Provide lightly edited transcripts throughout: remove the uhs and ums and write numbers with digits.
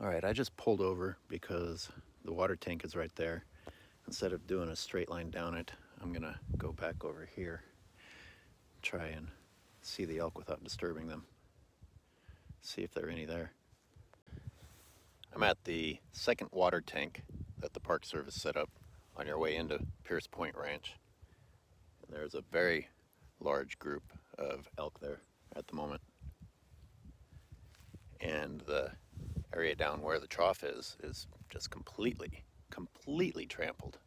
All right, I just pulled over because the water tank is right there. Instead of doing a straight line down it, I'm gonna go back over here, try and see the elk without disturbing them, see if there are any there. I'm at the second water tank that the Park Service set up on your way into Pierce Point Ranch. And there's a very large group of elk there at the moment. And the area down where the trough is just completely trampled.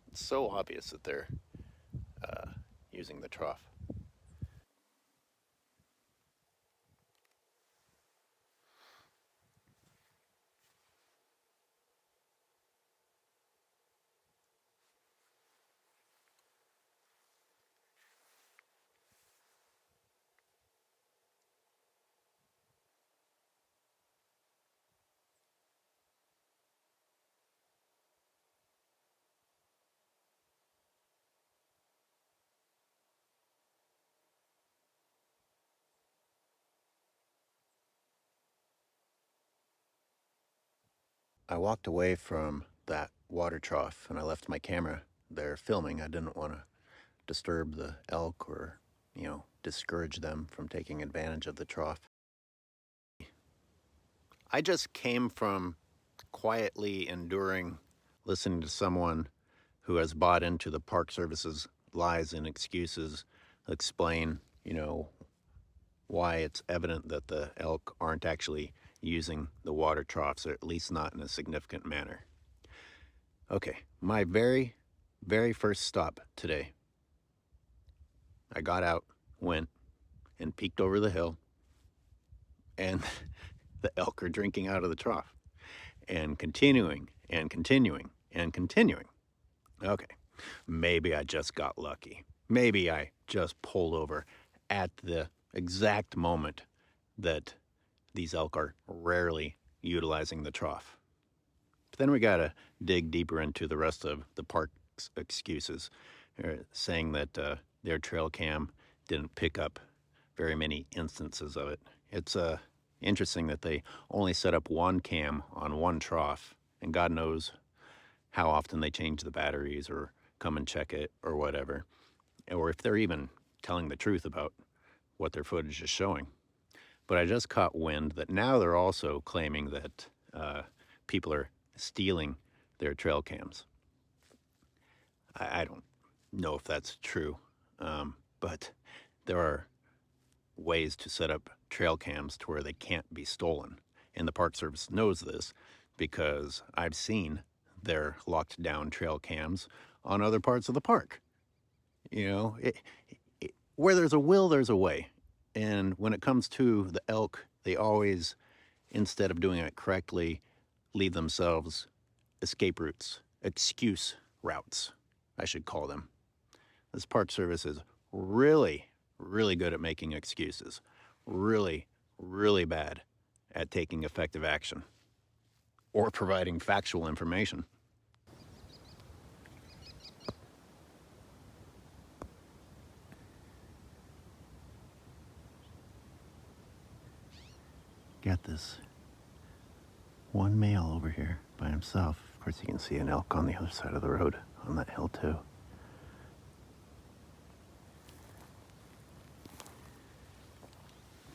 It's so obvious that they're using the trough. I walked away from that water trough and I left my camera there filming. I didn't want to disturb the elk or, discourage them from taking advantage of the trough. I just came from quietly enduring listening to someone who has bought into the Park Service's lies and excuses explain, why it's evident that the elk aren't actually using the water troughs, or at least not in a significant manner. Okay, my very first stop today. I got out, went, and peeked over the hill, and the elk are drinking out of the trough, and continuing, and continuing, and continuing. Okay, maybe I just got lucky. Maybe I just pulled over at the exact moment that these elk are rarely utilizing the trough. But then we gotta dig deeper into the rest of the park's excuses, saying that their trail cam didn't pick up very many instances of it. It's interesting that they only set up one cam on one trough, and God knows how often they change the batteries or come and check it or whatever, or if they're even telling the truth about what their footage is showing. But I just caught wind that now they're also claiming that people are stealing their trail cams. I don't know if that's true, but there are ways to set up trail cams to where they can't be stolen. And the Park Service knows this because I've seen their locked down trail cams on other parts of the park. Where there's a will, there's a way. And when it comes to the elk, they always, instead of doing it correctly, leave themselves escape routes, excuse routes, I should call them. This Park Service is really good at making excuses, really bad at taking effective action or providing factual information. Got this one male over here by himself. Of course, you can see an elk on the other side of the road on that hill too.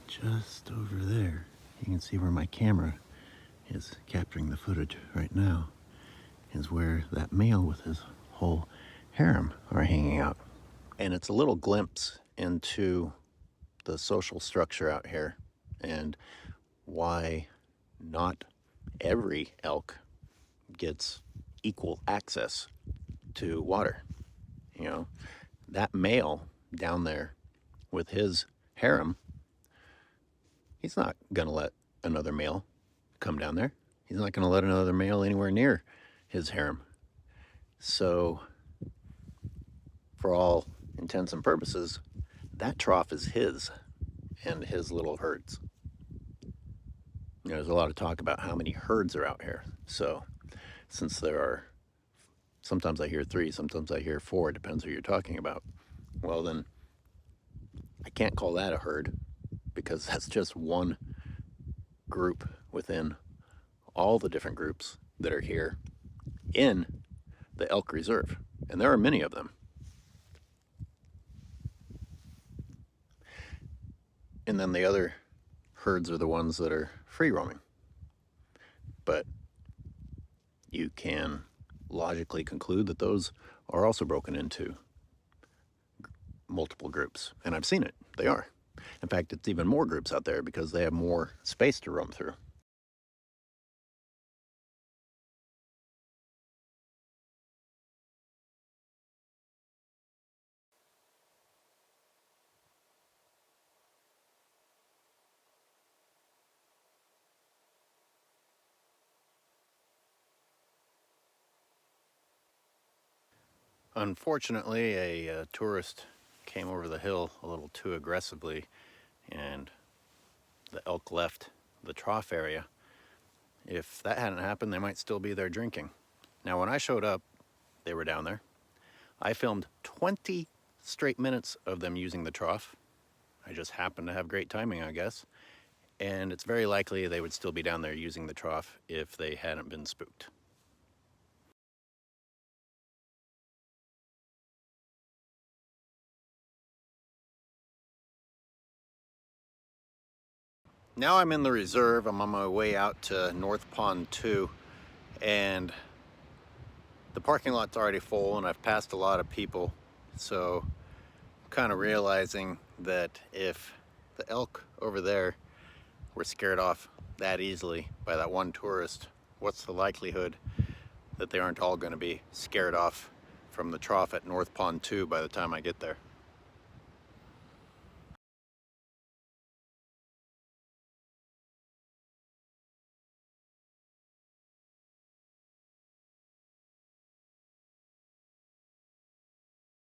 Just over there, you can see where my camera is capturing the footage right now, is where that male with his whole harem are hanging out. And it's a little glimpse into the social structure out here and why not every elk gets equal access to water. That male down there with his harem, he's not gonna let another male come down there. He's not gonna let another male anywhere near his harem. So, for all intents and purposes, that trough is his and his little herds. There's a lot of talk about how many herds are out here. So, since there are, sometimes I hear 3, sometimes I hear 4, it depends who you're talking about. Well, then I can't call that a herd because that's just one group within all the different groups that are here in the elk reserve, and there are many of them. And then the other herds are the ones that are free roaming. But you can logically conclude that those are also broken into multiple groups. And I've seen it. They are. In fact, it's even more groups out there because they have more space to roam through. Unfortunately, a tourist came over the hill a little too aggressively, and the elk left the trough area. If that hadn't happened, they might still be there drinking. Now, when I showed up, they were down there. I filmed 20 straight minutes of them using the trough. I just happened to have great timing, I guess. And it's very likely they would still be down there using the trough if they hadn't been spooked. Now I'm in the reserve. I'm on my way out to North Pond 2, and the parking lot's already full and I've passed a lot of people. So I'm kind of realizing that if the elk over there were scared off that easily by that one tourist, what's the likelihood that they aren't all going to be scared off from the trough at North Pond 2 by the time I get there?